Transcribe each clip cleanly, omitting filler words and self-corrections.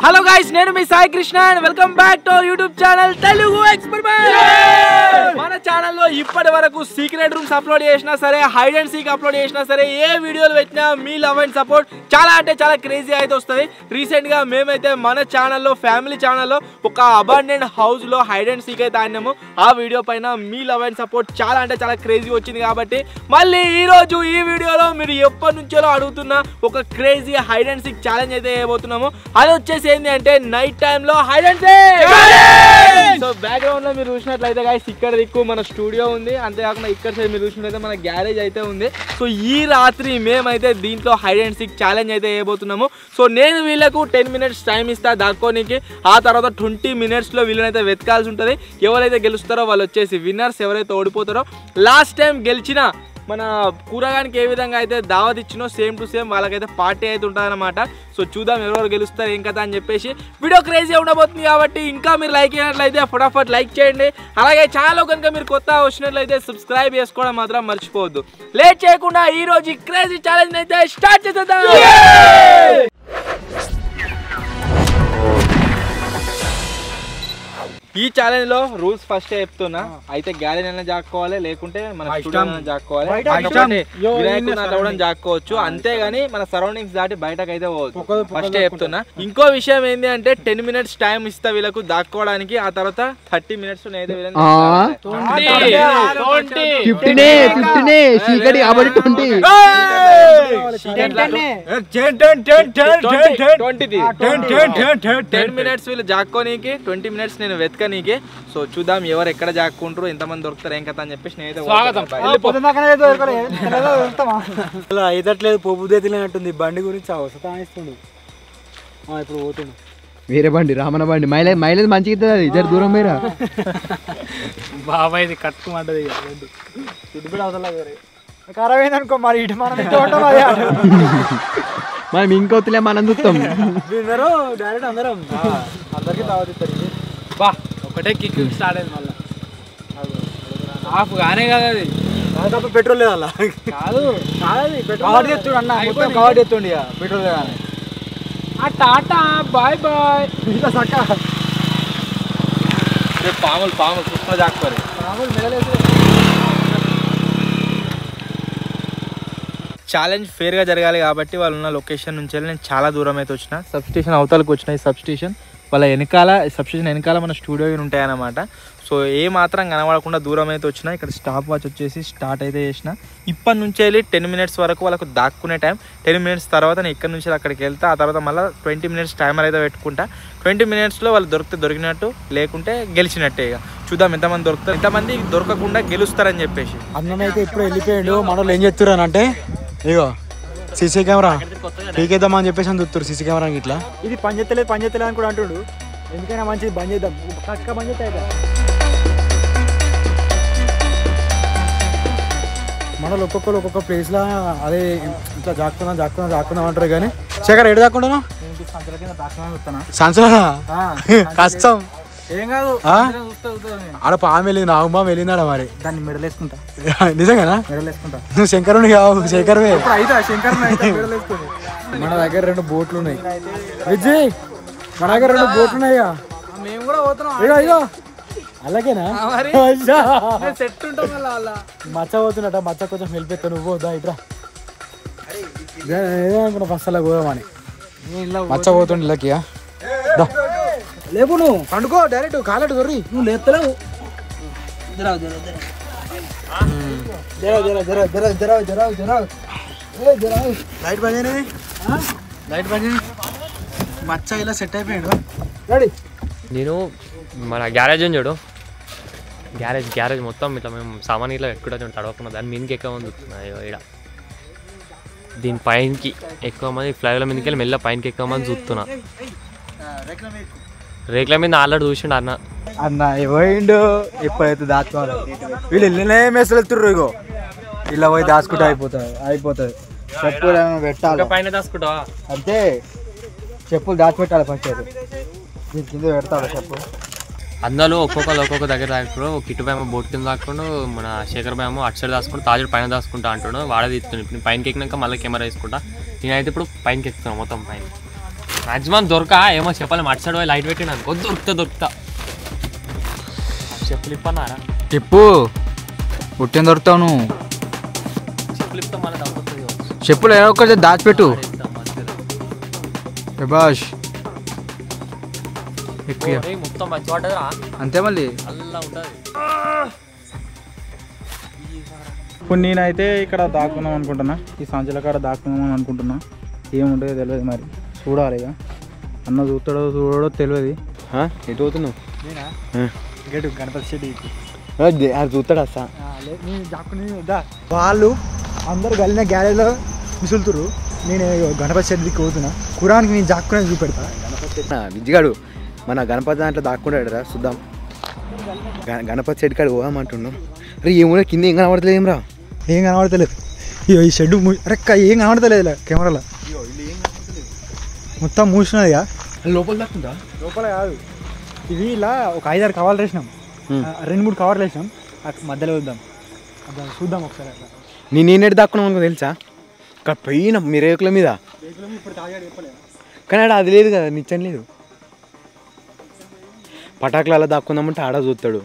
Hello guys, నేను మీ Sai Krishna and welcome back to YouTube channel Telugu experiment. మన ఛానల్లో ఇప్పటి వరకు సీక్రెట్ రూమ్స్ అప్లోడ్ చేసినా సరే, హైడ్ అండ్ సీక్ అప్లోడ్ చేసినా సరే, ఏ వీడియోలు పెట్టినా మీ లవ్ అండ్ సపోర్ట్ చాలా అంటే చాలా క్రేజీ అయితే వస్తుంది. రీసెంట్ గా మేమైతే మన ఛానల్లో ఫ్యామిలీ ఛానల్లో ఒక అబాండెంట్ హౌస్ లో హైడ్ అండ్ సీక్ అయితే ఆడినాము. ఆ వీడియో పైన మీ లవ్ అండ్ సపోర్ట్ చాలా అంటే చాలా క్రేజీ వచ్చింది. కాబట్టి మళ్ళీ ఈ రోజు ఈ వీడియోలో మీరు ఎప్పటి నుంచో అడుగుతున్న ఒక crazy hide and seek challenge అయితే చేయబోతున్నాము. అది వచ్చేసి ఏంటి అంటే నైట్ టైమ్ లో hide and seek. So background లో మీరు చూసినట్లయితే గైస్ ఇక్కడ దిక్కు మన స్టూడియో ఉంది, అంతేకాకుండా ఇక్కడ సైడ్ మీరు చూసినట్లయితే మన గ్యారేజ్ అయితే ఉంది. సో ఈ రాత్రి మేమైతే దీంట్లో హైడ్ అండ్ సీక్ ఛాలెంజ్ అయితే చేయబోతున్నాము. సో నేను వీళ్ళకు 10 minutes టైం ఇస్తా దాక్కోనికి. ఆ తర్వాత 20 minutes లో వీళ్ళనైతే వెతకాల్సి ఉంటుంది. ఎవరైతే గెలుస్తారో వాళ్ళు వచ్చేసి విన్నర్స్, ఎవరైతే ఓడిపోతారో లాస్ట్ టైం గెలిచిన మన కూరగానికి ఏ విధంగా అయితే దావత్ ఇచ్చినో సేమ్ టు సేమ్ వాళ్ళకైతే పార్టీ అయితే ఉంటుంది అనమాట. సో చూద్దాం ఎవరెవరు గెలుస్తారు ఏం కదా అని చెప్పేసి. వీడియో క్రేజీ ఉండబోతుంది కాబట్టి ఇంకా మీరు లైక్ అయినట్లయితే ఫటాఫట్ లైక్ చేయండి. అలాగే ఛానల్ కనుక మీరు కొత్త వచ్చినట్లయితే సబ్స్క్రైబ్ చేసుకోవడం మాత్రం మర్చిపోవద్దు. లేట్ చేయకుండా ఈ రోజు క్రేజీ ఛాలెంజ్ అయితే స్టార్ట్ చేద్దాం. ఈ ఛాలెంజ్ లో రూల్స్ ఫస్ట్ చెప్తున్నా. అయితే గ్యాలరీ అయినా జాక్కోవాలి, లేకుంటే మన స్టూడియో జాక్కోవాలి, వినాయకుడు జాక్కోవచ్చు. అంతేగాని మన సరౌండింగ్స్ దాటి బయటకు అయితే పోవచ్చు. ఫస్ట్ చెప్తున్నా. ఇంకో విషయం ఏంటి అంటే 10 minutes టైం ఇస్తా వీళ్ళకు దాక్కోవడానికి. ఆ తర్వాత 30 minutes వీళ్ళు జాక్కోనికి, 20 minutes నేను వెతక నీకే. సో చూద్దాం ఎవరు ఎక్కడ జాక్కుంటారు, ఎంతమంది దొరుకుతారు ఏం కదా అని చెప్పేసి నేనైతే ఎదట్లేదు. పొబ్బుదే తెలియనట్టుంది బండి గురించి అవసరం. ఇప్పుడు పోతుండు వేరే బండి, రామన బండి. మైలేజ్ మంచిగా అది ఇద్దరు దూరం మీరా బాబాయ్ ఇది కట్టుకోమంటది. ఖరాబ్ అయిందనుకో మరి ఇటు మనం ఇంకొత్తులే మనం చూస్తాం. డైరెక్ట్ అందరం అందరికి తాగుతారు. బా ఒకటే కిక్ స్టార్ట్ అయింది. మళ్ళీ ఆఫ్ గానే కదా అది. తప్ప పెట్రోల్ లేదు అలా. కాదు కవర్ తెచ్చుడు అన్న, మొత్తం కవర్ తెచ్చుండి పెట్రోల్ కానీ. Tata bye bye. ఇంకా సక్క పాములు కృష్ణ జాక్కోరు. పాములు మెడలేదు. ఛాలెంజ్ ఫేర్గా జరగాలి కాబట్టి వాళ్ళు ఉన్న లొకేషన్ నుంచి వెళ్ళి నేను చాలా దూరం అయితే వచ్చిన. సబ్స్టేషన్ అవతలకు వచ్చిన. ఈ సబ్స్టేషన్ వాళ్ళ వెనకాల, సబ్స్టేషన్ వెనకాల మన స్టూడియో ఉంటాయన్నమాట. సో ఏ మాత్రం కనబడకుండా దూరం అయితే వచ్చిన. ఇక్కడ స్టాప్ వాచ్ వచ్చేసి స్టార్ట్ అయితే చేసిన. ఇప్పటి నుంచి వెళ్ళి 10 minutes వరకు వాళ్ళకు దాక్కునే టైం. 10 minutes తర్వాత నేను ఇక్కడ నుంచి అక్కడికి వెళ్తా. ఆ తర్వాత మళ్ళీ 20 minutes టైమర్ అయితే పెట్టుకుంటా. 20 minutesలో వాళ్ళు దొరికితే దొరికినట్టు, లేకుంటే గెలిచినట్టే. ఇక చూద్దాం ఎంతమంది దొరుకుతారు, ఎంతమంది దొరకకుండా గెలుస్తారని చెప్పేసి. అన్నమైతే ఇప్పుడు వెళ్ళిపోయాడు. మనోళ్ళు ఏం చెప్తున్నారు అంటే ఇగో సీసీ కెమెరా పీకేద్దామని చెప్పేసి అని చూస్తారు. సీసీ కెమెరా ఇట్లా ఇది పనిచేస్తలేదు అని కూడా అంటుడు. ఎందుకైనా మంచిది బంద్ చేద్దాం. కక్క బంద్ చేస్తే మనలో ఒక్కొక్క ప్లేస్లో అదే ఇట్లా జాక్కుందాం అంటారు. కానీ శేఖర్ ఎటు దాక్కుంటున్నావు? సంచలన కష్టం ఏం కాదు. ఆడ పాము వెళ్ళింది, నా ఉమ్మ వెళ్ళిందాడ. మరి దాన్ని మెడలేసుకుంటా. నిజంగానా? మెడలేసుకుంటా. నువ్వు శంకరుని కావు, శంకర్వే. మన దగ్గర 2 బోట్లు ఉన్నాయి విజయ్. మన దగ్గర 2 బోట్లు ఉన్నాయా? మేము కూడా పోతున్నాం. ఇగో అలాగేనా? మచ్చ పోతున్నట. మచ్చ కొంచెం హెల్ప్ ఎత్తా. నువ్వు పోదా ఇట్రా. ఏదనుకున్నా ఫస్ట్ అలా పోదామని. మచ్చ పోతుండే ఇళ్ళకి లేవు. నువ్వు పండుకో డైరెక్ట్ కాలెట్టు దొర్రి. నువ్వు లేపుతలేవు. లైట్ బంద్ లైట్ బంద్. మచ్చ ఇలా సెట్ అయిపోయాడు. రెడీ. నేను మన గ్యారేజ్ అని చూడు, గ్యారేజ్ మొత్తం ఇట్లా మేము సామాన్ ఇట్లా ఎక్కువ తడవకుండా దాని మీదకి ఎక్కువ మంది చూస్తున్నాయి. ఇక్కడ దీని పైనకి ఎక్కువ మంది ఫ్లైల మీదకి వెళ్ళి మెల్ల పైనకి ఎక్కువ మంది చూస్తున్నా. రేట్ల మీద ఆల్రెడీ చూసిండు అన్న పోయిండు. ఎప్పుడైతే దాచుకోవాలి వీళ్ళు వెళ్ళినే మెసలు ఎత్తుర్రు. ఇగో ఇలా పోయి దాచుకుంటే అయిపోతుంది. చెప్పులు ఏమైనా పెట్టాలి పైన దాచుకుంటావా? అంతే, చెప్పులు దాచిపెట్టాలి ఫస్ట్. అయితే దీని కింద పెడతాడు చెప్పులు. అందులో ఒక్కొక్క దగ్గర దాక్కుడు కిట్టు భయమో బోట్ కింద దాక్కుండు మన శేఖర్ భయమో అటు సైడ్ దాచుకుంటూ తాజుడు పైన దాచుకుంటా అంటాడు వాడే తీస్తున్నాడు ఇప్పుడు పైనకి ఎక్కినాక మళ్ళీ కెమెరా వేసుకుంటా నేనైతే ఇప్పుడు పైనకి ఎక్కుతున్నాను మొత్తం పైన మ్యాక్సిమం ఏమో చెప్పలేము అటు సైడ్ లైట్ పెట్టిన అనుకో దొరుకుతా చెప్పులు ఇప్పన్నారా చెప్పు పుట్టిన దొరుకుతావు నువ్వు చెప్పులు ఇప్పితే మళ్ళీ డబ్బులు చెప్పులు ఏదో ఒకటి దాచిపెట్టు ప్రభాష్ మొత్తం మంచి పడ్డదిరా అంతే మళ్ళీ అల్లా ఉంటుంది ఇప్పుడు నేనైతే ఇక్కడ దాక్కుందాం అనుకుంటున్నా ఈ సంచుల కాడ దాక్కుందాం అనుకుంటున్నా ఏముంటుందో తెలియదు మరి చూడాలి ఇక అన్న చూడడో తెలియదు ఎటు పోతున్నావు గేటు గణపతి చెట్టు అది చూస్తాడు అస్సా వాళ్ళు అందరు గలిన గ్యారేజ్లో ముసులుతురు నేను గణపతి చెట్టు దిక్కు పోతున్నా కురానికి నేను జాక్కునే చూపెడతా విజ్జిగాడు మన గణపతి దాంట్లో దాక్కుంటాడు రా చూద్దాం గణపతి చెట్టు కాడు పోదామంటున్నాం అరే ఏమో కింద ఏం కనబడతలేదు ఏం రా ఏం కనబడతలేదు ఇగో ఈ షెడ్ అరెక్క ఏం కనబడతలేదు కెమెరాలో మొత్తం మూసినదిగా లోపల దాక్కుందా లోపల కాదు ఇవి ఇలా ఒక 5-6 కవర్లు వేసినాం 2-3 కవర్లు వేసినాం మధ్యలో వద్దాం చూద్దాం ఒకసారి అట్లా నేనేటి దాక్కున్నాం అనుకో తెలుసా ఇక్కడ పైన మీ రేకుల మీద కానీ ఆడ అది లేదు కదా నిచ్చని లేదు పటాకులు అలా దాక్కుందామంటే ఆడ చూస్తాడు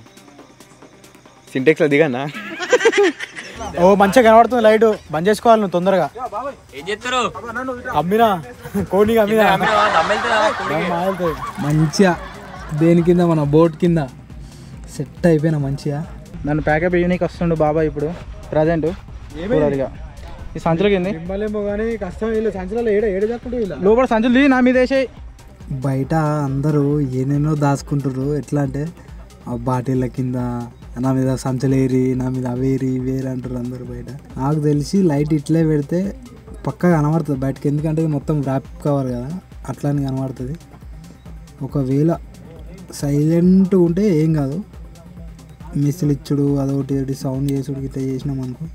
సింటెక్స్లో దిగన్నా ఓ మంచిగా కనబడుతుంది లైట్ బంద్ చేసుకోవాలి నువ్వు తొందరగా ఏం చేస్తారు అమ్మినా కోడికి అమ్మినా మంచిగా దేని కింద మన బోట్ కింద సెట్ అయిపోయినా మంచిగా నన్ను ప్యాకప్ చేయడానికి వస్తుండు బాబా ఇప్పుడు ప్రజెంట్ చూడాలిగా ఈ సంచులకి ఏంది కానీ కష్టం సంచులలో ఏడ లోపల సంచులు నా మీద వేసాయి బయట అందరూ ఏనేనో దాచుకుంటారు ఎట్లా అంటే ఆ బాటిళ్ళ కింద నా మీద సంచలేరి నా మీద అవేరి ఇవేరి అంటారు అందరు బయట నాకు తెలిసి లైట్ ఇట్లే పెడితే పక్కగా కనబడుతుంది బయటకి ఎందుకంటే ఇది మొత్తం ర్యాప్ కవర్ కదా అట్లానే కనబడుతుంది ఒకవేళ సైలెంట్గా ఉంటే ఏం కాదు మిసిల్ ఇచ్చుడు అదొకటి ఒకటి సౌండ్ చేసుడు ఇట్లా చేసినాం అనుకో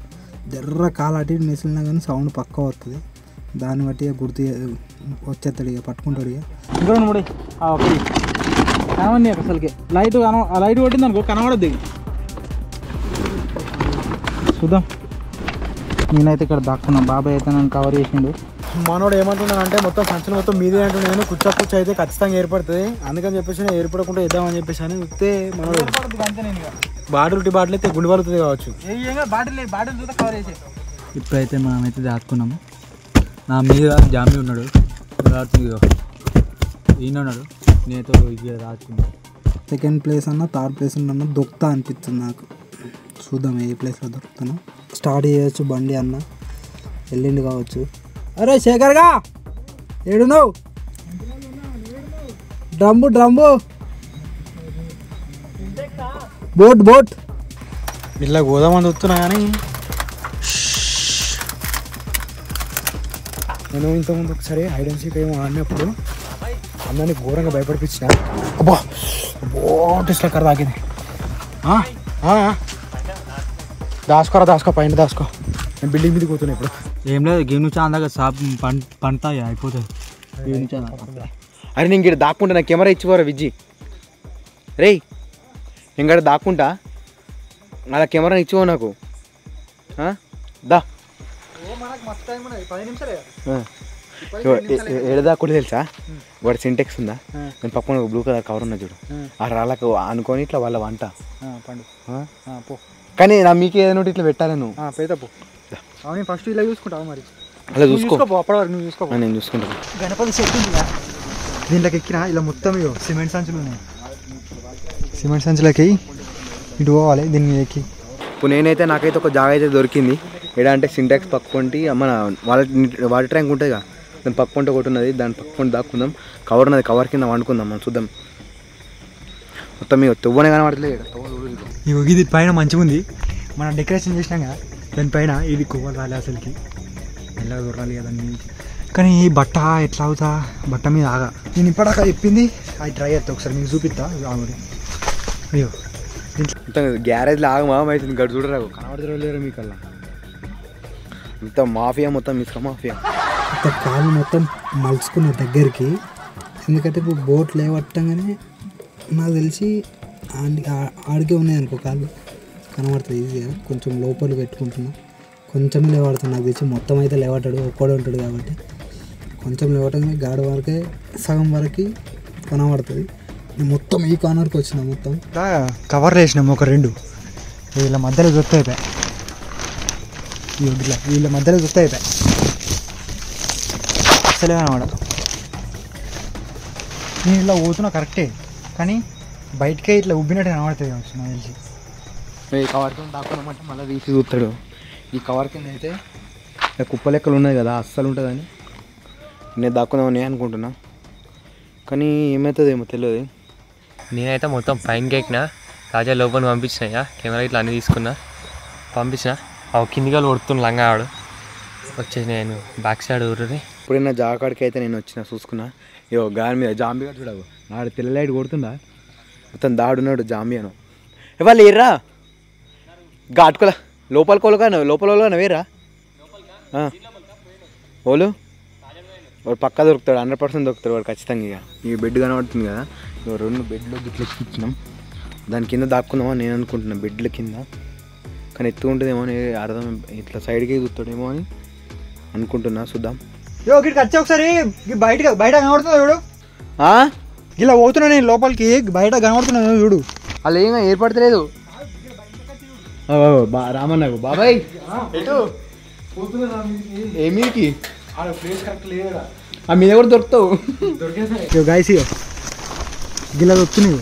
జర్ర కాలు అటు మిసిలినా కానీ సౌండ్ పక్క వస్తుంది దాన్ని బట్టి గుర్తు వచ్చేస్తాడు ఇక పట్టుకుంటాడు ఇక ఇంకా మూడు ఒకటి కనవండి అసలుకి లైట్ లైట్ కొట్టింది అనుకో కనబడద్దు చూద్దాం నేనైతే ఇక్కడ దాక్కున్నా బాబాయ్ అయితే నన్ను కవర్ చేసిండు మనోడు ఏమంటున్నాను అంటే మొత్తం సంచులు మొత్తం మీదే అంటుండే కానీ కుచ్చ అయితే ఖచ్చితంగా ఏర్పడుతుంది అందుకని చెప్పేసి ఏర్పడకుండా ఇద్దామని చెప్పేసి అని వస్తే మనోడు బాటిల్ అయితే గుండె పడుతుంది కావచ్చు బాటిల్ కవర్ చేసే ఇప్పుడైతే మనమైతే దాక్కున్నాము నా మీద జామీ ఉన్నాడు ఈయన ఉన్నాడు నేతో ఇది దాచుకున్నాను సెకండ్ ప్లేస్ అన్న థర్డ్ ప్లేస్ అన్న దొక్కుతా అనిపిస్తుంది నాకు చూద్దాం ఏ ప్లేస్లో దొరుకుతాను స్టార్ట్ చేయొచ్చు బండి అన్న వెళ్ళిండి కావచ్చు అరే శేఖర్గా ఏడు నువ్వు డ్రమ్ము బోట్ ఇలా గోదామని చూస్తున్నా కానీ నేను ఇంతకుముందు ఒకసారి హైడ్ అండ్ సీక్ ఏమో ఆడినప్పుడు అందరినీ ఘోరంగా భయపడిపించిన అబ్బా బోటిస్లో కర తాకింది దాసుకో పైన దాసుకో నేను బిల్డింగ్ మీదకి పోతున్నా ఇప్పుడు ఏం లేదు గేమ్ నుంచి అందాక షాప్ పంట అయిపోతుంది అరే నేను ఇక్కడ దాక్కుంటా నా కెమెరా ఇచ్చిపోరా విజ్జి రే నేను ఇక్కడ దాక్కుంటా అలా కెమెరా ఇచ్చిపో నాకు దా ఏడ దాక్కుంటే తెలుసా వాడు సింటెక్స్ ఉందా నేను పక్కన బ్లూ కలర్ కవర్ ఉన్నా చూడు ఆ రాళ్ళకు అనుకొని ఇట్లా వాళ్ళ వంట కానీ నా మీకు ఏదైనా ఇట్లా పెట్టాలి నువ్వు పేదప్పు అవును ఫస్ట్ ఇలా చూసుకుంటావు మరి అలా చూసుకో అప్పటివరకు నువ్వు చూసుకో నేను చూసుకుంటాను గణపతి చెట్టు ఉందిగా దీంట్లోకి ఎక్కినా ఇలా మొత్తం ఇగో సిమెంట్ సంచులు ఉన్నాయి సిమెంట్ సంచులకి ఇటు పోవాలి దీన్ని మీద ఎక్కి ఇప్పుడు నేనైతే నాకైతే ఒక జాగా అయితే దొరికింది ఏడా అంటే సింటాక్స్ పక్కొంటి మన వాటర్ ట్యాంక్ ఉంటుంది కదా దాని పక్కొంటి ఒకటి ఉన్నది దాని పక్కొంటి దాక్కుందాం కవర్ ఉన్నది కవర్ కింద వండుకుందాం మనం చూద్దాం మొత్తం మీకు తువ్వనే కనబడలేదు ఇగో ఇది పైన మంచిగా ఉంది మనం డెకరేషన్ చేసినాం కదా దానిపైన ఇది కొవ్వలు రాలే అసలుకి మెల్లగా దూరాలి కదా దాన్ని కానీ ఈ బట్ట ఎట్లా అవుతా బట్ట మీద ఆగా నేను ఇప్పటిదాకా చెప్పింది అది ట్రై చేస్తా ఒకసారి మీకు చూపిస్తా ఆమె అయ్యో మొత్తం గ్యారేజ్లో ఆగమా అవుతుంది గడు చూడరా కనబడలేరు మీకు అలా మొత్తం మాఫియా మొత్తం మిస్క మాఫియా ఇంత కాలు మొత్తం మలుచుకున్న దగ్గరికి ఎందుకంటే ఇప్పుడు బోట్ లేవట్టంగానే నాకు తెలిసి ఆడికే ఉన్నాయి అనుకో కాళ్ళు కనబడుతుంది ఈజీగా. కొంచెం లోపల పెట్టుకుంటున్నా, కొంచెమే లేవాడుతాను నాకు తెచ్చి. మొత్తం అయితే లేవాటాడు, ఒక్కడే ఉంటాడు కాబట్టి కొంచెం లేవటంగా గాడి వరకే సగం వరకు కనబడుతుంది. నేను మొత్తం ఈ కార్నర్కి వచ్చిన మొత్తం కవర్లు వేసినాము ఒక 2. వీళ్ళ మధ్యలో జొత్త అయిపోయాయి, వీళ్ళ మధ్యలో జొత్త అయిపోయాయి. అసలే అనమాట నేను ఇలా పోతున్నా కరెక్టే, కానీ బయటకే ఇట్లా ఉబ్బినట్టు కనబడుతుంది కావచ్చు నాకు తెలిసి. ఈ కవర్ కింద దాక్కున్నామంటే మళ్ళీ తీసి చూస్తాడు. ఈ కవర్ కింద అయితే కుప్ప లెక్కలు ఉన్నాయి కదా, అస్సలు ఉంటుందని నేను దాక్కుందామని అనుకుంటున్నా, కానీ ఏమవుతుందో ఏమో తెలియదు. నేనైతే మొత్తం పైనకి ఎక్కినా, తాజా లోపల పంపించినాయా, కెమెరా ఇట్లా అన్నీ తీసుకున్నా, పంపించిన కిందిగా కొడుతున్న లంగా ఆడు వచ్చేసి నేను బ్యాక్ సైడ్ ఊరి. ఇప్పుడైనా జాకాడికి అయితే నేను వచ్చిన చూసుకున్నా. ఇగో గాని మీద జాంబిగా చూడవు, నాడు తెల్ల లైట్ కొడుతుందా, మొత్తం దాడున్నాడు జాంబియాను. వాళ్ళు ఏర్రా ఘాటుకోలా లోపల లోపల వేరా వాళ్ళు వాడు పక్కా దొరుకుతాడు, 100% దొరుకుతాడు వాడు ఖచ్చితంగా. ఇక ఈ బెడ్ కనబడుతుంది కదా, 2 బెడ్లు గిట్ల ఎక్కించినాం, దాని కింద దాక్కుందామని నేను అనుకుంటున్నాను, బెడ్ల కింద. కానీ ఎత్తు ఉంటుందేమో అని అర్థం, ఇట్లా సైడ్కి చూస్తాడేమో అని అనుకుంటున్నా, చూద్దాం. ఇక్కడికి వచ్చి ఒకసారి బయట కనబడుతుంది చూడు, ఇలా పోతున్నా నేను లోపలికి, బయట కనబడుతున్నాను చూడు. అలా ఏం ఏర్పడతలేదు. రామన్నకు బాబాయ్ ఎటు ఏమీకి ప్లేస్ కరెక్ట్ లేదా, ఆ మీద కూడా దొరుకుతావు. గాయస్ గిలా వస్తున్నాయి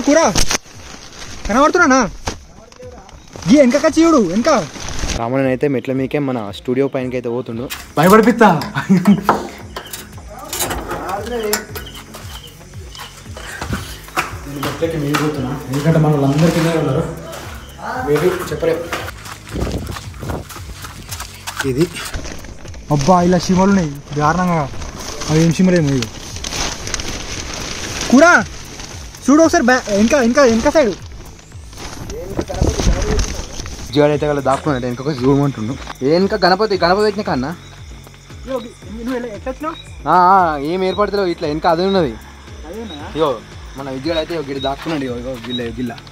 కూర కనబడుతున్నా గీ వెనక చీవుడు వెనక. రామన్ అయితే మెట్ల మీకే మన స్టూడియో పైనకి అయితే పోతుండు, భయపడిపిస్తా. నేను మెట్లకి మిగిలిపోతున్నా, ఎందుకంటే మన వాళ్ళందరూ కింద ఉన్నారు, మేబీ చెప్పలేం. ఇది అబ్బా ఇలా సీమలు ఉన్నాయి దారుణంగా, అవి ఏం సీమలేము. ఇది కూర చూడు ఒకసారి వెనక సైడ్ జీవాడు అయితే వాళ్ళు దాక్కున్నాడు, వెనక చూడమంటుండు. వెనక గణపతి వచ్చిన కన్నా ఏం ఏర్పడతలేవు, ఇట్లా వెనక అదే ఉన్నది. అయ్యో మన విజయాడు అయితే గిడి దాక్కున్నాడు,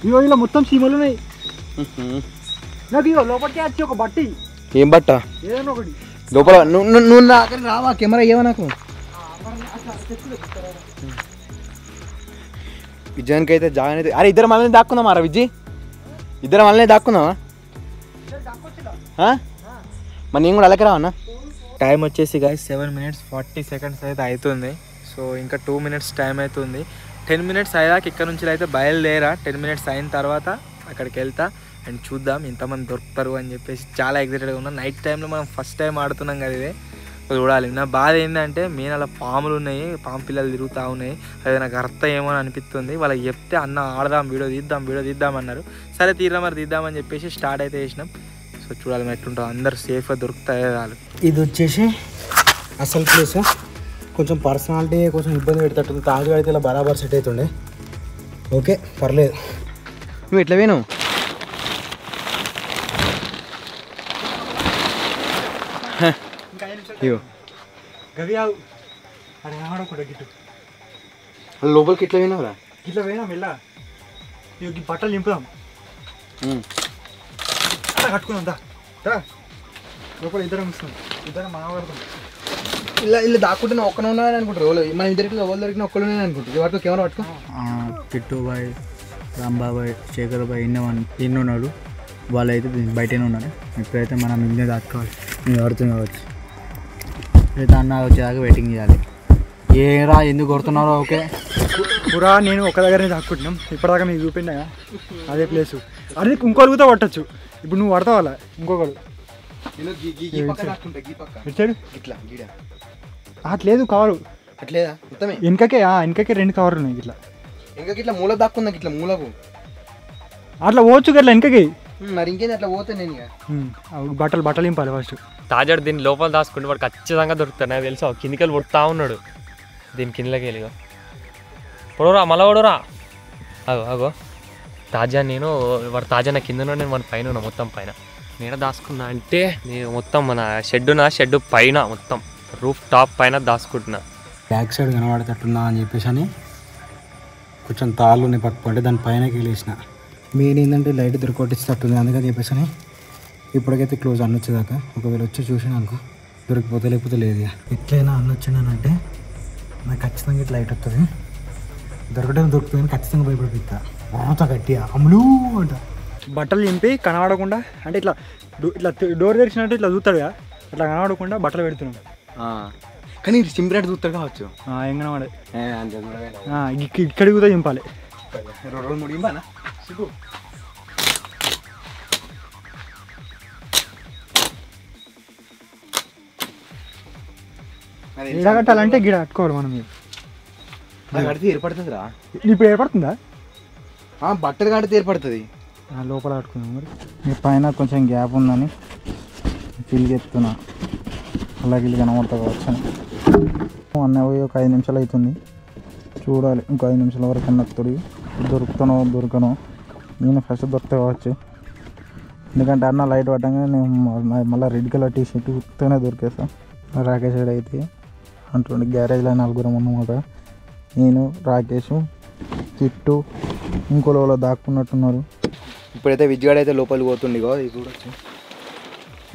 ఇగో ఇలా మొత్తం సీమలు ఉన్నాయి. నాకు ఇగో లోపలికి వచ్చి ఒక బట్టి, ఏం బట్ట ఏదైనా ఒకటి లోపల నువ్వు రావా కెమెరా ఏమో నాకు. విజయానికి అయితే జాయిన్ అయితే, అరే ఇద్దరు మళ్ళీ దాక్కుందామా రా విజయ్, ఇద్దరు మళ్ళీ దాక్కుందామా? మరి నేను కూడా అలాగే రావన్నా. టైం వచ్చేసి గాయస్ 7 minutes 40 seconds అయితే అవుతుంది. సో ఇంకా 2 minutes టైం అవుతుంది. 10 minutes అయ్యాక ఇక్కడ నుంచి అయితే బయలుదేరా. 10 minutes అయిన తర్వాత అక్కడికి వెళ్తా అండ్ చూద్దాం ఎంతమంది దొరుకుతారు అని చెప్పేసి చాలా ఎగ్జైటెడ్గా ఉన్నాం. నైట్ టైంలో మనం ఫస్ట్ టైం ఆడుతున్నాం కదా, ఇదే చూడాలి. నా బాధ ఏంటంటే మెయిన్ అలా పాములు ఉన్నాయి, పాము పిల్లలు తిరుగుతూ ఉన్నాయి, అది నాకు అర్థం ఏమో అని అనిపిస్తుంది. వాళ్ళకి చెప్తే అన్న ఆడదాం, వీడియో తీద్దాం అన్నారు. సరే తీరా మరి తీద్దామని చెప్పేసి స్టార్ట్ అయితే చేసినాం. సో చూడాలి మరి ఎట్లుంటాం, అందరు సేఫ్గా దొరుకుతాయి చాలు. ఇది వచ్చేసి అసలు ప్లేస్, కొంచెం పర్సనాలిటీ కొంచెం ఇబ్బంది పెడతట్టుంది. తాజు అయితే ఇలా బరాబర్ సెట్ అవుతుండే, ఓకే పర్లేదు. నువ్వు ఎట్లా పోయినావు? లోపలికి ఎట్లా పోయినావురా? ఇట్లా పోయినా మెల్ల బట్టలు నింపుదాం, కట్టుకుందాం లోపల ఇద్దరం మాట్లాడతాం. ఇలా దాక్కుంటే ఒక్కనే ఉన్నాయని అనుకుంటారు మన ఇద్దరికి ఎవరు దొరికిన ఒక్కరు అనుకుంటారు. వాటితో కెమెరా పట్టుకో. కిట్టు బాయ్, రాంబాబాయ్, శేఖర్ బాయ్ ఎన్ని ఉన్నారు, వాళ్ళు అయితే బయటనే ఉన్నారు. ఇప్పుడైతే మనం ఇందే దాక్కోవాలి, నేను ఆడుతుంది కావచ్చు. అయితే అన్న వచ్చేదాకా వెయిటింగ్ చేయాలి. ఏరా ఎందుకు కొడుతున్నారో ఓకే పురా నేను ఒక దగ్గరనే దాక్కుంటున్నాం. ఇప్పటిదాకా మీకు చూపిండా అదే ప్లేసు, అది ఇంకొకరితో పట్టచ్చు. ఇప్పుడు నువ్వు పడతావు అలా ఇంకొకరు అట్లేదు కవరు అట్లేదా మొత్తమే వెనకకే 2 కవర్లు ఉన్నాయి. ఇట్లా ఇంకా ఇట్లా మూల దాక్కుందా, ఇట్లా మూలకు అట్లా పోవచ్చు అట్లా వెనకకి. మరి ఇంకేంది అట్లా పోతే నేను బట్టలు ఇంపాలి ఫస్ట్. తాజాడు దీన్ని లోపల దాచుకుంటే వాడు ఖచ్చితంగా దొరుకుతాడు. నాకు తెలుసు కిందికి పడుతూ ఉన్నాడు, దీని కిందకి వెళ్ళి పొడవరా మళ్ళా పొడవరా. అగో తాజా నేను వాడు తాజా నా కింద నేను మన పైన ఉన్నా, మొత్తం పైన నేను దాచుకున్నా. అంటే నేను మొత్తం మన షెడ్ పైన మొత్తం రూఫ్ టాప్ పైన దాచుకుంటున్నా. బ్యాక్ సైడ్ కనబడేటట్టున్నా అని చెప్పేసి అని కొంచెం తాళ్ళు ఉన్నాయి పక్కకుంటే దాని పైనకి వెళ్ళేసిన మెయిన్ ఏంటంటే లైట్ దొరకొట్టిస్తట్టుంది అందుకని చెప్పేసి ఇప్పటికైతే క్లోజ్ అన్న వచ్చేదాకా ఒకవేళ వచ్చి చూసినా అనుకో దొరికిపోతే లేకపోతే లేదు ఇక ఎట్లయినా అన్న వచ్చినానంటే నాకు ఖచ్చితంగా ఇట్లా లైట్ వస్తుంది దొరుకుతుంది కానీ ఖచ్చితంగా భయపడిపిస్తా బాగా గట్టిగా అమ్ములు అంట బట్టలు చింపి కనబడకుండా అంటే ఇట్లా ఇట్లా డోర్ తెరిచినట్టు ఇట్లా చూస్తాడుగా అట్లా కనబడకుండా బట్టలు పెడుతున్నాడు కానీ సింపుల్ చూస్తాడు కావచ్చు ఏం కనబడే ఇక్కడికి కూడా చింపాలి 2-3 చింపానా గిడ కట్టాలంటే గిడ కట్టుకోవాలి మనం కడితే ఏర్పడుతుందిరా ఇప్పుడు ఏర్పడుతుందా బట్టలు కడితే ఏర్పడుతుంది లోపల కట్టుకున్నాం మరి మీ పైన కొంచెం గ్యాప్ ఉందని తిరిగెత్తున్నా అలాగే ఇల్లు కనబడతా కావచ్చు అని అన్న పోయి ఒక 5 నిమిషాలు అవుతుంది చూడాలి ఇంకో 5 నిమిషాల వరకు అన్నప్పుడు దొరుకుతానో దొరకనో నేను ఫస్ట్ దొరుకుతా కావచ్చు ఎందుకంటే అన్న లైట్ పట్టగానే నేను మళ్ళీ రెడ్ కలర్ టీ షర్ట్ ఉత్తగానే దొరికేస్తాను రాకేష్ అయితే అంటుండే గ్యారేజ్లో 4 ఉన్నమాట నేను రాకేష్ చిట్టు ఇంకోలో దాక్కున్నట్టున్నారు ఇప్పుడైతే విజ్జుగాడు అయితే లోపలికి పోతుండే ఇది చూడొచ్చు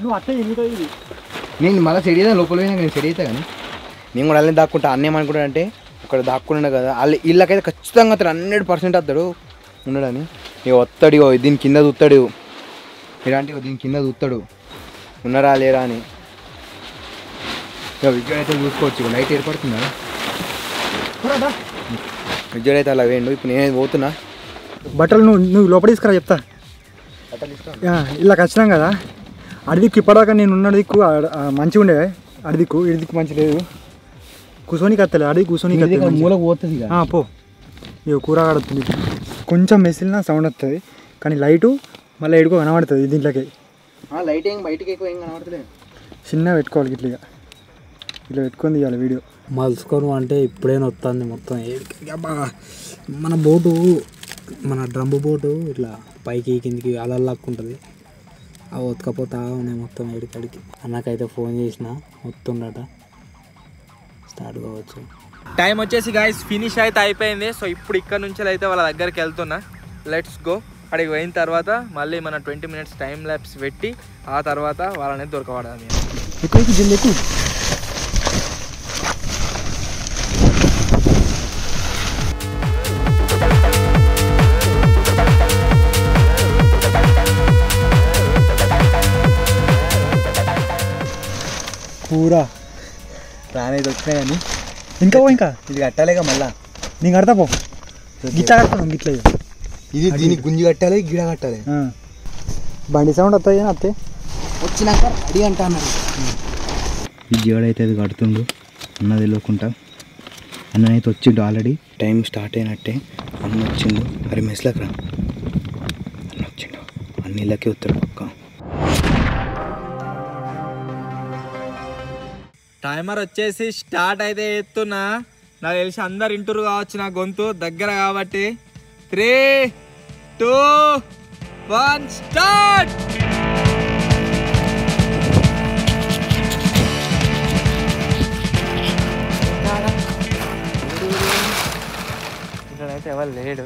నువ్వు అట్లా ఎదుగుతావు ఇది నేను మళ్ళీ సెడి అయితే లోపల పోయినా నేను సెడి అవుతా కానీ నేను కూడా అన్నీ దాక్కుంటా అన్నేమనుకుంటా అంటే ఇక్కడ దాక్కున్నాడు కదా వాళ్ళు వీళ్ళకైతే ఖచ్చితంగా అతడు 100% వస్తాడు ఉన్నాడని ఇక వస్తాడు దీని కింద చూస్తాడు ఇలాంటి దీని కింద చూస్తాడు ఉన్నారా లేరా అని ఇక విజ్జుడు అయితే చూసుకోవచ్చు ఇక లైట్ ఏర్పడుతుందా విజ్జుడు అయితే అలా వేయండు ఇప్పుడు నేనైతే పోతున్నా బట్టలు నువ్వు లోపల తీసుకురా చెప్తా ఇలా ఖచ్చితం కదా అడిదిక్కు ఇప్పటిదాకా నేను ఉన్న దిక్కు మంచిగా ఉండే అడిదిక్కు ఇడిదిక్కు మంచి లేదు కూర్చొనికి వస్తలే అడిగి కూర్చొనికి మూలకు పోతుంది పో ఇక కూర కడుతుంది కొంచెం మెసిలినా సౌండ్ వస్తుంది కానీ లైటు మళ్ళీ ఎడుకో కనబడుతుంది దీంట్లోకి లైట్ ఏం బయటకి ఎక్కువ ఏం కనబడతలేదు చిన్న పెట్టుకోవాలి ఇట్లా ఇట్లా పెట్టుకొని తీయాలి వీడియో మలుచుకోను అంటే ఇప్పుడైనా వస్తుంది మొత్తం మన బోటు మన డ్రమ్ము బోటు ఇట్లా పైకి కిందికి అలల్లాక్కుంటుంది అవి ఉతకపోతా ఉన్నాయి మొత్తం ఏడికడికి అన్నకైతే ఫోన్ చేసిన వస్తుండట స్టార్ట్ కావచ్చు టైం వచ్చేసి గాయస్ ఫినిష్ అయితే అయిపోయింది. సో ఇప్పుడు ఇక్కడ నుంచి అయితే వాళ్ళ దగ్గరికి వెళ్తున్నా. Let's go. అక్కడికి పోయిన తర్వాత మళ్ళీ మన 20 minutes టైం ల్యాప్స్ పెట్టి ఆ తర్వాత వాళ్ళని దొరకబడాలి. ఎక్కువ జిల్లు ఎక్కువ కూర రానేది వచ్చినాయని ఇంకా ఇది కట్టాలిగా మళ్ళా నీకు కడతా పో గిట్లా కడతాను గిట్ల ఇది దీనికి గుంజి కట్టాలి గిడ కట్టాలి. బండి సౌండ్ వస్తాయి అత్తే వచ్చినాక రెడీ అంటా అన్నాడు. ఈ జీవాడైతే అది కడుతుండు అన్నది లోకుంటా. అన్ననైతే వచ్చిండు ఆల్రెడీ టైం స్టార్ట్ అయినట్టే. అన్న వచ్చిండు. అరే మెస్లకు రా అన్న వచ్చిండు. అన్న ఇళ్ళకే వస్తాడు పక్క. టైమర్ వచ్చేసి స్టార్ట్ అయితే ఎత్తున్నా. నాకు తెలిసి అందరు ఇంటూరు కావచ్చు. నా గొంతు దగ్గర కాబట్టి 3, 2, 1 స్టార్ట్. ఇక్కడైతే ఎవరు లేడు.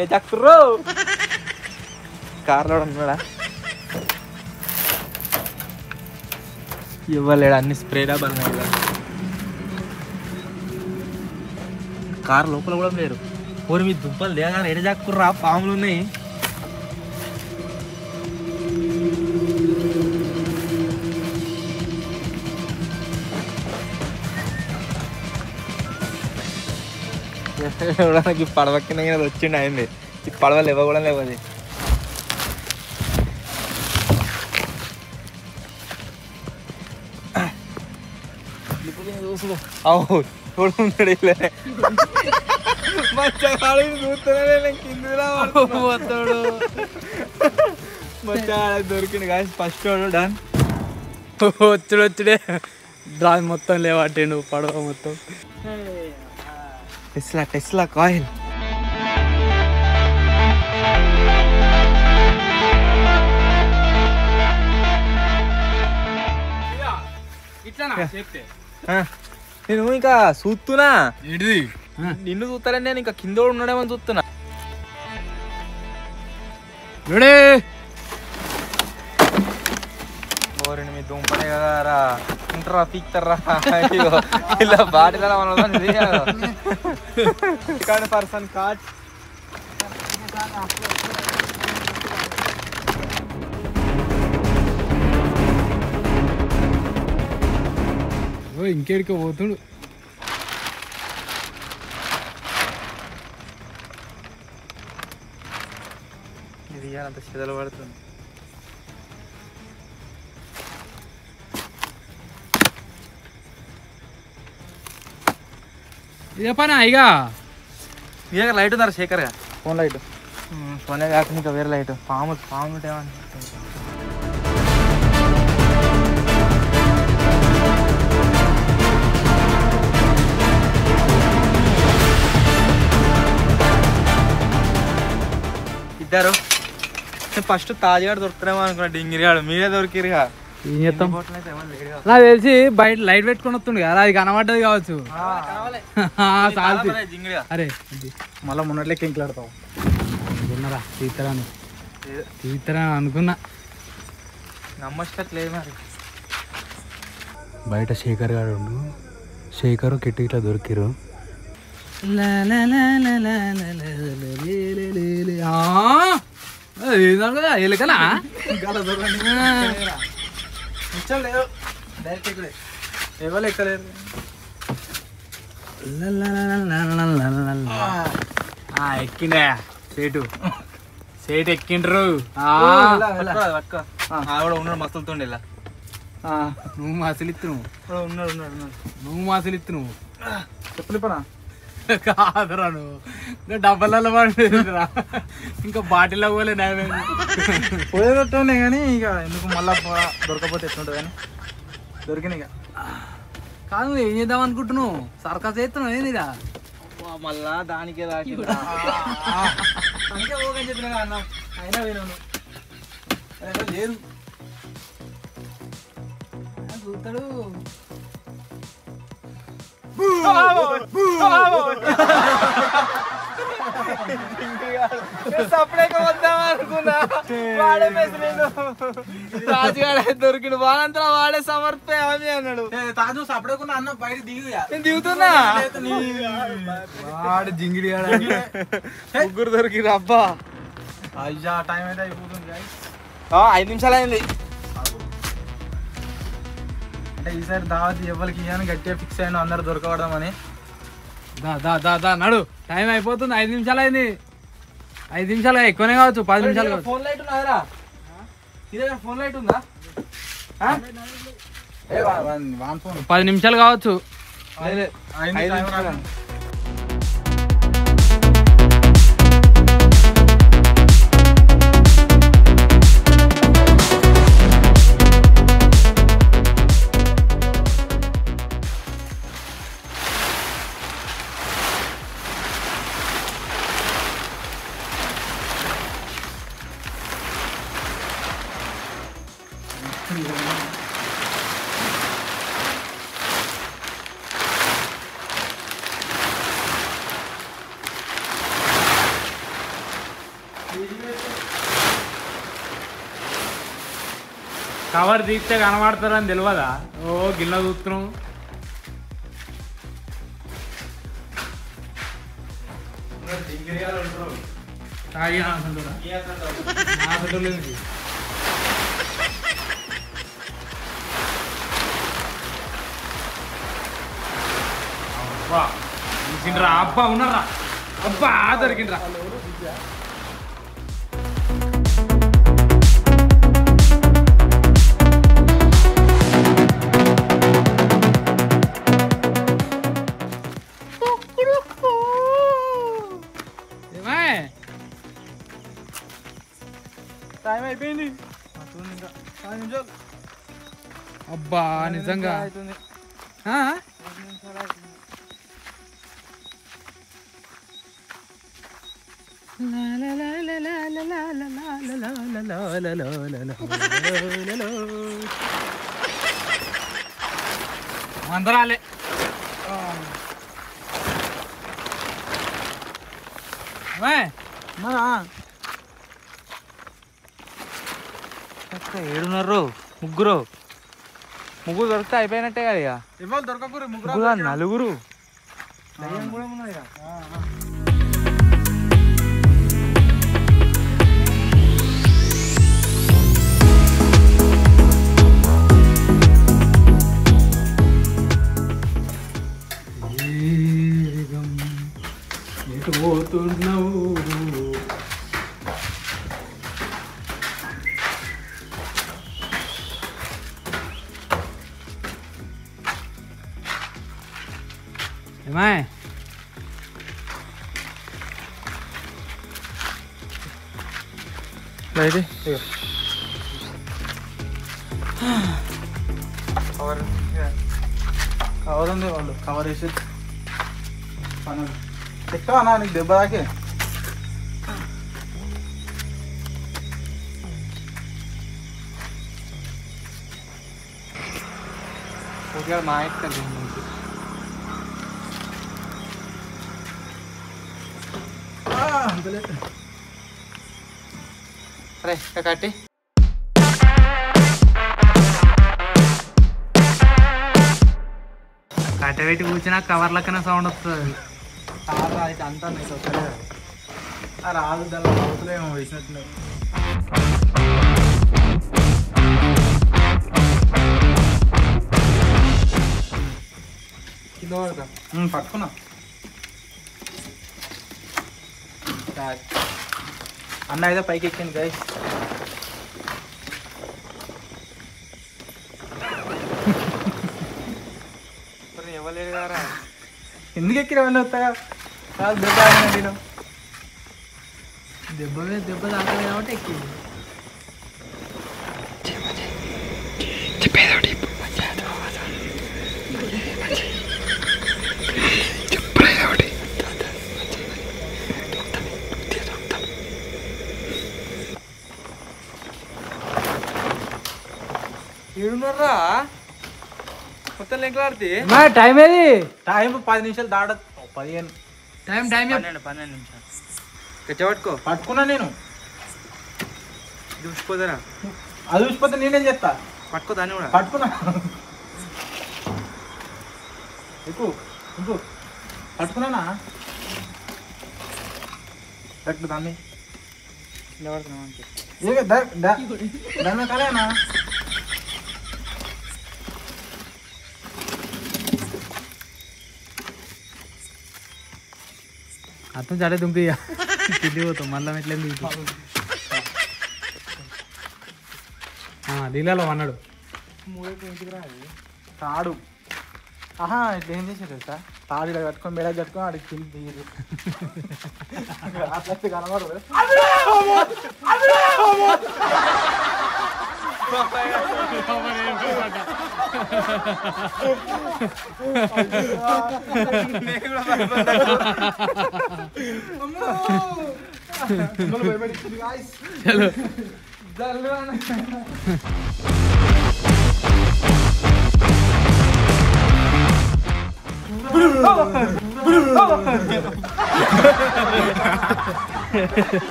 ఏ చక్కుర్రు కార్లో ఉన్నాడా? ఇవ్వలేడు. అన్ని స్ప్రే డబ్బాలు ఉన్నాయి. కారు లోపల కూడా లేరు. ఊరి మీ దుంపలు లేగా ఎడజాక్కుర్రా, పాములు ఉన్నాయి. ఈ పడవకిన వచ్చిండు అయింది. ఈ పడవలు ఇవ్వ కూడా లేవు. అది చూస్తున్నాడు దొరికింది కాదు ఫస్ట్ వాడు. డన్ వచ్చుడే దాని మొత్తం లేవాటేండు పడవ మొత్తం. Tesla coil. నేను ఇంకా చూస్తున్నా. నిన్ను చూస్తారని నేను ఇంకా కింద ఉన్నాడేమో చూస్తున్నా. ఓరండి మీ దుంపనే కదారా ఉంటారా పీక్తారా ఇలా బాటిలా మన పర్సన్ కార్డ్ ఇంకేడికి పోతుడు. ఇది అంత చెదలు పడుతుంది. ఇదే పని ఇక మీ దగ్గర లైట్ ఉందా శేఖర్గా? ఫోన్ లైట్ ఫోనే కాకుండా ఇంకా వేరే లైట్ పాము ఏమని ఇద్దరు. ఫస్ట్ తాజాగాడు దొరుకుతారేమో అనుకున్నా, డింగిరిగాడు మీరే దొరికిరుగా. ఏం చేస్తాం? నాకు తెలిసి బయట లైట్ పెట్టుకుని వస్తుండే కదా, అది కనబడ్డది కావచ్చు. అరే మళ్ళీ మొన్నట్లెక్క ఇంట్లాడతావు అనుకున్నారా తీస్తారా అనుకున్నా. నమ్మట్లేదు మరి. బయట శేఖర్ గారు ఉండు, శేఖర్ కిట్టి ఇట్లా దొరికిరు. ఎలుకనా ఎవరు ఎక్కలేరు. ఎక్కిండా సేటు ఎక్కిండ్రు. కూడా ఉన్నాడు మస్తులుతుండే ఇలా. నువ్వు మాసలిత్తు ఉన్నాడు నువ్వు మాసలిత్తు నువ్వు చెప్పలే పనా కాదురా నువ్వు డబ్బలలో పడేదిరా, ఇంకా బాటిల్లో పోలే పోయేటట్టునే కానీ ఇక ఎందుకు మళ్ళా దొరకపోతే ఎట్లుంటుంది కానీ దొరికినాయి. ఇక కాదు నువ్వు ఏం చేద్దాం అనుకుంటున్నావు? సర్కస్ చేస్తున్నావు ఏందిరా? మళ్ళా దానికే దాకి పోగని చెప్పిన అన్న అయినా వినను లేదు చూస్తాడు. సపరేట్గా వద్దాం అనుకున్నా, వాడే మెసలేదు. రాజుగాడే దొరికిడు, వాడంతా వాడే సమర్పే అని అన్నాడు. తాజు సపడకుండా అన్న బయట దిగుగా నేను దిగుతున్నా. వాడు జింగిడి ముగ్గురు దొరికిరు. అబ్బా అయ్యా టైం అయితే అయిపోతుంది. 5 నిమిషాలు అయింది. అంటే ఈసారి దావత్ ఎవరికి ఇవ్వని గట్టిగా ఫిక్స్ అయినా అందరు దొరకవడమని. దా నడు, టైం అయిపోతుంది. 5 నిమిషాలు అయింది. 5 నిమిషాలు ఎక్కువనే కావచ్చు, 10 నిమిషాలు కావచ్చు. ఫోన్ లైట్ ఉన్నదిరా, ఇదే ఫోన్ లైట్ ఉందా? 10 నిమిషాలు కావచ్చు. 5 నిమిషాలు. కవర్ తీస్తే కనబడతారని తెలియదా? ఓ గిన్నె చూస్తున్నాం. అబ్బా ఉన్నారా? అబ్బా దొరికిండ్రా. టైం అయిపోయింది. అబ్బా నిజంగా అందరాలే ఏడున్నారు ముగ్గురు దొరికితే అయిపోయినట్టే కదా ఇక ఎవరు దొరకకూరు ముగ్గురు నలుగురు కూడా ఉన్నది ఇక. పోతున్నావు ఏమా అయితే కవర్ ఉంది వాళ్ళు కవర్ వేసి పనులు చెప్తావా నీకు దెబ్బ దాకే పూర్తిగా మా ఎక్కడ సరే కట్టి కట్టబెట్టి కూర్చున్నా కవర్ లెక్కన సౌండ్ వస్తుంది అయితే అంతా నీకు వస్తలేదు రాదు దానిలో అవుతులేమో వేసినట్టున్నారు కింద పడతా పట్టుకున్నా అన్న అయితే పైకి ఎక్కింది గైస్ ఇవ్వలేదు కదా ఎందుకు ఎక్కిన వెళ్ళి వస్తాయా కాదు దెబ్బ నేను దెబ్బ తాకలేదు కాబట్టి ఎక్కింది ఏడున్నారా మొత్తం లెక్కలాడితే టైం ఏది టైం 10 నిమిషాలు దాటదు 15 టైం 12 నిమిషాలు తెచ్చబట్టుకో పట్టుకున్నా నేను చూసిపోతారా అది చూసిపోతే నేనేం చేస్తా పట్టుకో దాన్ని కూడా పట్టుకున్నా ఎక్కువ ఇంకో పట్టుకున్నానా కట్టు దాన్ని నిలబడుతున్నాం అంతే దాని కలేనా అర్థం చడే దుంకి తిరిగి పోతాం మళ్ళీ ఎట్లా నీళ్ళలో అన్నాడు తాడు ఆహా ఇట్లా ఏం చేశారు సార్ తాడు ఇలా కట్టుకొని మెడ కట్టుకొని ఆడికి కింద దిగరు అట్లా కనబడదు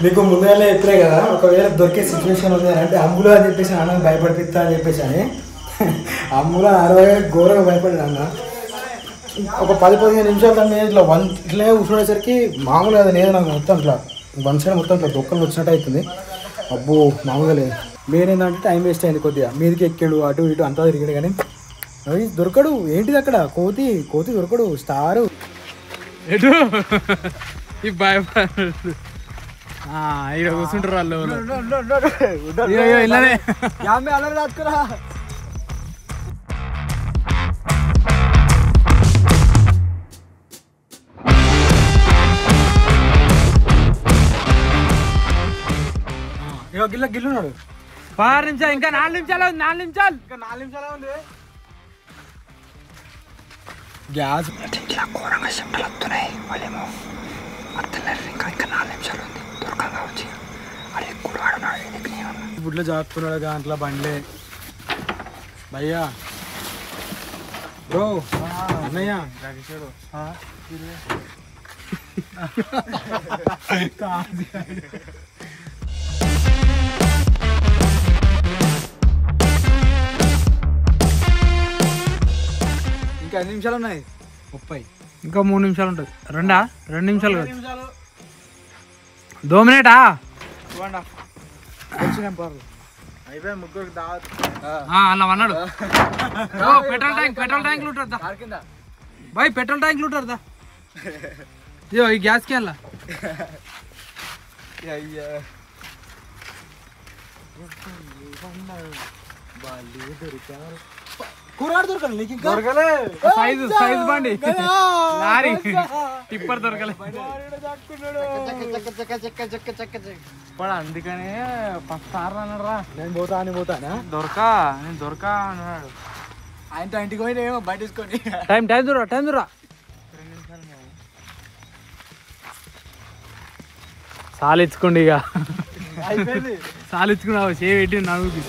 మీకు ముందుగానే చెప్పలే కదా ఒకవేళ దొరికే సిచ్యువేషన్ ఉంది అంటే అంబులో అని చెప్పేసి అన్న భయపడిపిస్తా అని చెప్పేసి అని అంబులో 60 ఘోరంగా భయపడ్డాడు అన్న ఒక 10-15 నిమిషాల దాన్ని ఇట్లా ఇట్లా కూర్చునేసరికి మామూలుగా అది లేదు నాకు మొత్తం ఇట్లా వన్ సైడ్ మొత్తం ఇట్లా దొక్కలు వచ్చినట్టు అవుతుంది అబ్బో మామూలుగా లేదు మెయిన్ ఏంటంటే టైం వేస్ట్ అయింది కొద్దిగా మీదకి ఎక్కాడు అటు ఇటు అంతా తిరిగాడు కానీ అవి దొరకడు ఏంటిది అక్కడ కోతి దొరకడు స్టారు ఎటు ఈ భయపడు ఇక్కడ కూర్చుంటారు వాళ్ళు ఇలానే అలా దాచుకురా గిల్లున్నాడు 6 నిమిషాలు ఇంకా 4 నిమిషాలు 4 నిమిషాలు ఇంకా 4 నిమిషాలే ఉంది గ్యాస్ ఇట్లా ఘోరంగా చెమటలు వస్తున్నాయి వాళ్ళేమో అర్థలేరు ఇంకా 4 నిమిషాలు ఉంది దొరకంగా వచ్చి అది కూడా వాడున్నాడు బుడ్లో జాపుకున్నాడు దాంట్లో బండ్లే భయ్యా బ్రో అన్నయ్య ఇంకా 5 నిమిషాలు ఉన్నాయి 30 ఇంకా 3 నిమిషాలు ఉంటుంది 2 నిమిషాలు కాదు 2 మినిటా అయిపోయి ముగ్గురికి దావత్ అలా అన్నాడు పెట్రోల్ ట్యాంక్ లూటర్దా भाई पेट्रोल टैंक लूटर था यो ये गैस क्या ला కూరాడు దొరకలే నీకు ఇంకా దొరకలే సైజ్ బండి లారీ టిప్పర్ దొరకలే పడ అందుకనే ఫస్ట్ సార్ అన్నాడు రా నేను పోతా అని పోతానా నేను దొరకా అన్నాడు ఆయనతో ఇంటికి పోయి ఏమో బయట తీసుకొని టైం దూరా సాలిచ్చుకోండి ఇక అయిపోయింది సాలిచ్చుకున్నావు చేయి పెట్టి నవ్వుకి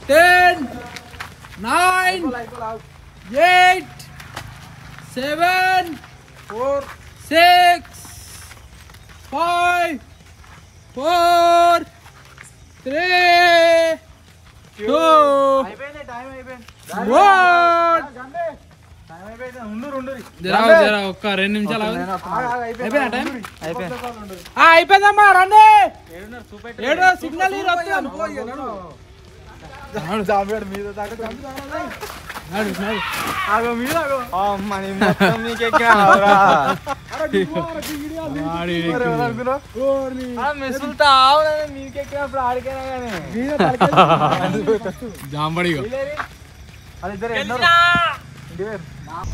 10 9 8 7 6 5 4 3 2 అయిపోయింది టైం అయిపోయింది 1 జరా ఒక్క 2 నిమిషాలు అయిపోయినా టైం అయిపోయిందమ్మా రండి ఏడో సిగ్నల్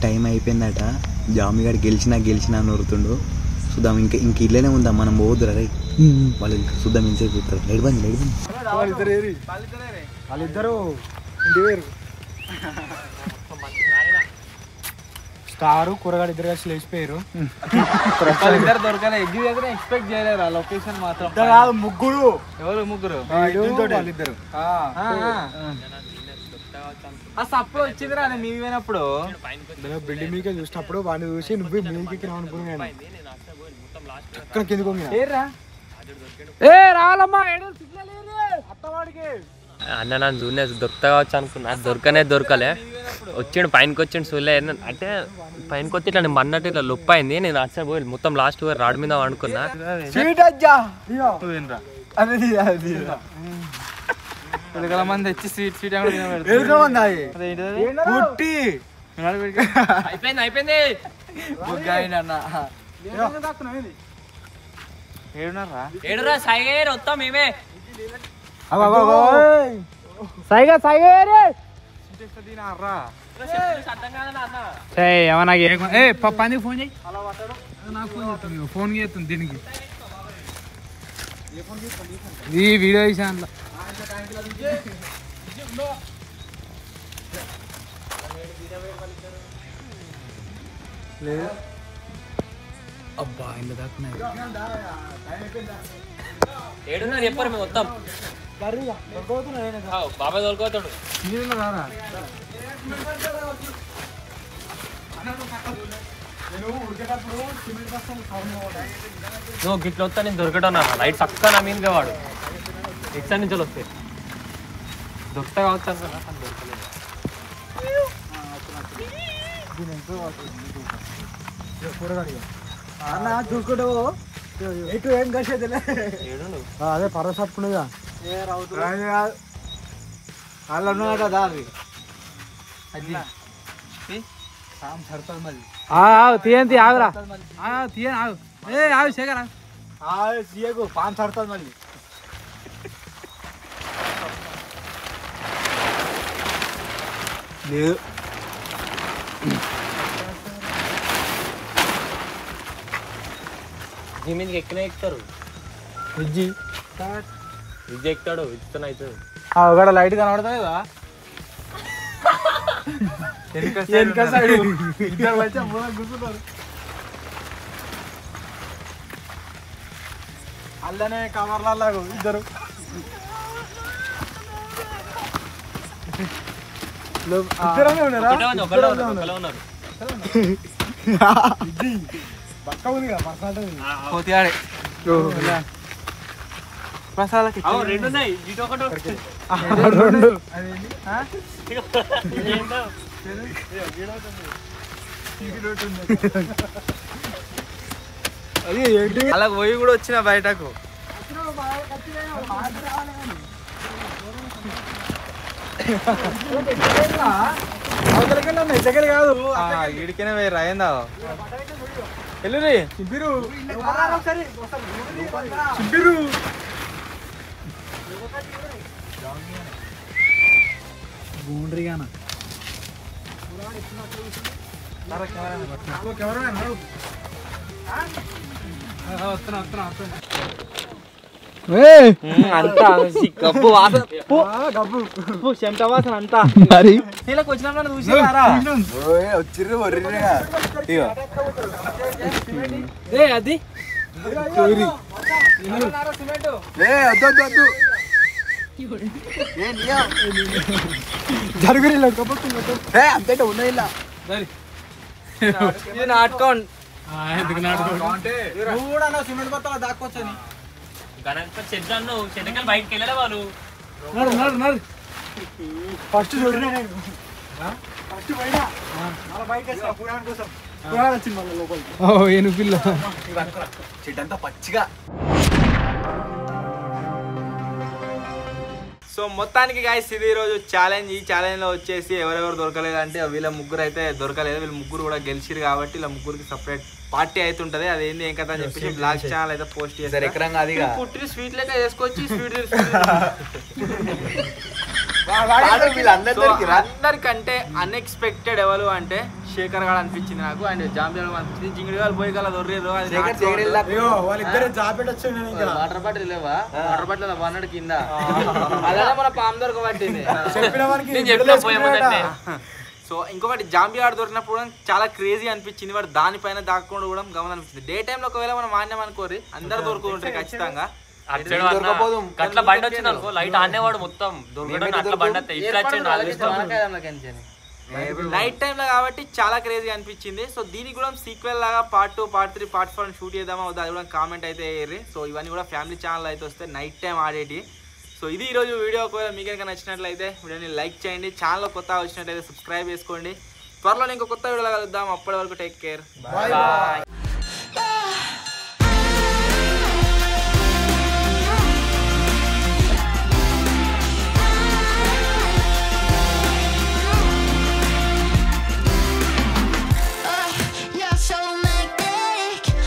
టైం అయిపోయిందట జామిగాడు గెలిచినా అని ఊరుతుండు చూద్దాం ఇంకా ఇళ్ళనే ఉందా మనం పోవద్దురా రే వాళ్ళు చూద్దాం ఇంతసేపు చూస్తారు లైట్ బండి వాళ్ళిద్దరు ఇంటి వేరు స్టారు కూరగాయలు ఇద్దరు కలిసి లేచిపోయారు ఇద్దరు దొరకలే ఎగ్గి దగ్గర ఎక్స్పెక్ట్ చేయలేరు లొకేషన్ మాత్రం ముగ్గురు ఎవరు ముగ్గురు వాళ్ళిద్దరు ఆ సప్పు వచ్చిందిరా మీ పోయినప్పుడు బిల్డింగ్ మీకే చూసినప్పుడు వాడిని చూసి నువ్వు మీకి రానుకున్నాను అక్కడ కిందకు రావాలమ్మా అన్న నన్ను జూనియర్ దొరుకుతా కావచ్చు అనుకున్నా దొరకలే వచ్చిండు పైనకి వచ్చిండు చూడలే అంటే పైనకి వచ్చి ఇట్లా నేను మన్నట్టు ఇట్లా లొప్ప అయింది నేను అట్సే పోయి మొత్తం లాస్ట్ రాడ్ మీద అనుకున్నా మంది వచ్చి స్వీట్ అయిపోయింది ఏడురా సైగర్ వస్తాం మేమే ఏమన్నా పందికి ఫోన్ చేయి నాకు ఫోన్ చేస్తుంది ఫోన్ చేస్తుంది దీనికి ఈ వీడియో విషయంలో అబ్బా ఇంత దాక్కున్నాయి ఏడున్నారు చెప్పారు మేము మొత్తం బాబాయ్ తోలుకోతాడు నువ్వు గిట్ల వస్తా నేను దొరకడం లైట్ చక్కగా నా మీదగా వాడు ఎక్సైడ్ నుంచి వస్తాయి దొరకతా కావచ్చు అనుకున్నా దొరకలేదు అన్న చూసుకుంటూ ఎటు ఏం కలిసేది అదే పరస పట్టుకునేదా వాళ్ళు ఉన్నా కదా తీయంతి ఆగురా తీయని ఆగు ఆగు శేఖర్ సీయకు పాన్ సడుతుంది మళ్ళీ లేదు ఈ మీదకి ఎక్కినా ఎక్కుతారు విజ్జి విద్య ఎక్కుతాడు విద్యతో అవుతుంది ఒకడ లైట్ కనబడుతుంది కదా వెనక సైడ్ ఇద్దరు వచ్చి కూర్చుంటారు అల్లనే కవర్లాగా ఇద్దరు ఇద్దరమే ఉన్నారా పక్క ఉందిగా పోతియాడే మసాలాకి రెండు ఉన్నాయి ఇటు ఒకటి రెండు అది ఏంటి అలా పోయి కూడా వచ్చిన బయటకు దగ్గర కాదు ఇడికనే పోయి రాయిందా ఎల్లురి చింపిరు చింపిరు గూండ్రిగానా అంతా గబ్బు వాసన గబ్బు చెమట వాసన అంతా మరి నీళ్ళకి వచ్చినప్పుడు చూసారా వచ్చిర్రు అది జరుగురి అంతే ఉన్నాయి ఇలా ఇది నాటుకోండి నువ్వు కూడా నా సిమెంట్ బత్తాలో దాక్కొచ్చని గణపతి చెట్లు అన్నావు చెట్లకెళ్ళి బయటకు వెళ్ళలే వాళ్ళు ఫస్ట్ చూడలే నేను ఫస్ట్ పోయినా మళ్ళీ బయటకి వచ్చిన పురాణం కోసం పురాణం వచ్చింది మళ్ళీ లోపలికి ఏను పిల్ల చెట్టంతా పచ్చిగా సో మొత్తానికి గైస్ ఇది ఈరోజు ఛాలెంజ్. ఈ ఛాలెంజ్లో వచ్చేసి ఎవరెవరు దొరకలేదు అంటే వీళ్ళ ముగ్గురు అయితే దొరకలేదు. వీళ్ళ ముగ్గురు కూడా గెలిచిరు కాబట్టి వీళ్ళ ముగ్గురికి సపరేట్ పార్టీ అయితే ఉంటుంది. అదేంది ఏం కదా అని చెప్పేసి బ్లాగ్ ఛానల్ అయితే పోస్ట్ చేస్తారు. ఎకరంగా అది పుట్టిన స్వీట్ లెక్క చేసుకొచ్చి స్వీట్ అందరికంటే అన్ఎక్స్పెక్టెడ్ ఎవరు అంటే శేఖర్ గారు అనిపించింది నాకు. అండ్ జాంబియా అనిపించింది. జింగిడి గారు పోయి గల దొర్రేరు వాళ్ళిద్దరు జాపెట్ వచ్చాను వాటర్ బాటిల్ లేవా? వాటర్ బాటిల్ వన్నడు కింద అలా మన పాము దొరకబట్టింది. సో ఇంకొకటి జాంబీ ఆడు దొరికినప్పుడు చాలా క్రేజీ అనిపించింది. వాడు దానిపైన దాక్కుండా కూడా గమనం అనిపించింది. డే టైంలో ఒకవేళ మనం మాన్యం అనుకోరి అందరు దొరుకుతుంటారు ఖచ్చితంగా. అట్లా బండి వచ్చింది అనుకో లైట్ ఆనేవాడు మొత్తం అట్లా బండి నైట్ టైమ్ లో కాబట్టి చాలా క్రేజీ అనిపించింది. సో దీనికి కూడా సీక్వెల్ లాగా పార్ట్ 2, పార్ట్ 3, పార్ట్ 4 షూట్ చేద్దామా అది కూడా కామెంట్ అయితే వేయరు. సో ఇవన్నీ కూడా ఫ్యామిలీ ఛానల్ అయితే వస్తే నైట్ టైం ఆడేటి. సో ఇది ఈరోజు వీడియో. ఒకవేళ మీకు కనుక నచ్చినట్లయితే వీడియోని లైక్ చేయండి. ఛానల్లో కొత్త వచ్చినట్లయితే సబ్స్క్రైబ్ చేసుకోండి. త్వరలో ఇంకో కొత్త వీడియోలో కలుద్దాం. అప్పటి వరకు టేక్ కేర్. బాయ్.